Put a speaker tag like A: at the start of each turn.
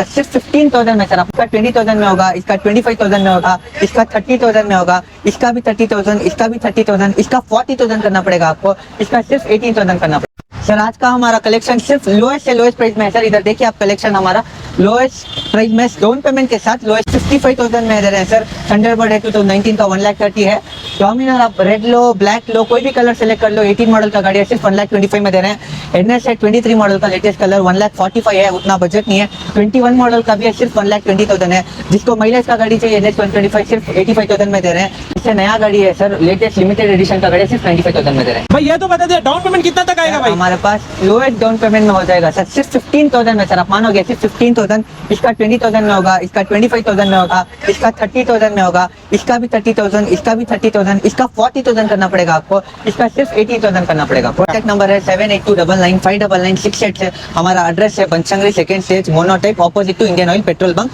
A: Sir सिर्फ 15,000 में sir. आपका 20,000 में होगा, इसका 25,000 में होगा, इसका 30,000 में होगा, इसका भी 30,000, इसका भी 30,000, इसका 40,000 करना पड़ेगा आपको, इसका सिर्फ 18,000 करना पड़ेगा। सर आज का हमारा कलेक्शन सिर्फ लोएस्ट से लोएस्ट प्राइस में है सर। इधर देखिए आप कलेक्शन हमारा लोएस्ट प्राइस में डाउन पेमेंट के साथ लोएस्ट 55,000 में दे रहे हैं सर। थंडरबर्ड है 2019 का 1,30,000 है। डोमिनर आप रेड लो, ब्लैक लो, कोई भी कलर सेलेक्ट कर लो। 18 मॉडल का गाड़ी है, सिर्फ 1,25,000 में दे रहे हैं। एडनेस है 23 मॉडल का लेटेस्ट कलर, 1,45,000 है, उतना बजट नहीं है। 21 मॉडल का भी है, सिर्फ 1,20,000 है। जिसको माइलेज का गाड़ी चाहिए एनएस 125 सिर्फ 85,000 में दे रहे हैं। इससे नया गाड़ी है सर, लेटेस्ट लिमिटेड एडिशन का गाड़ी है, सिर्फ 95,000 में दे रहे हैं।
B: भाई ये तो बता दिया डाउन पेमेंट कितना तक आएगा भाई?
A: हमारे पास लोएस्ट डाउन पेमेंट में हो जाएगा सर सिर्फ 15,000 में सर। आप मानोगे सिर्फ 15,000, इसका 20,000 में होगा, इसका 25,000 में होगा, इसका 30,000 में होगा, इसका भी 30,000, इसका भी 30,000, इसका 40,000 करना पड़ेगा आपको, इसका सिर्फ 18,000 करना पड़ेगा। कॉन्टैक्ट नंबर है 7829959968 है। हमारा एड्रेस है Banashankari second stage monotype, opposite to Indian Oil petrol bunk.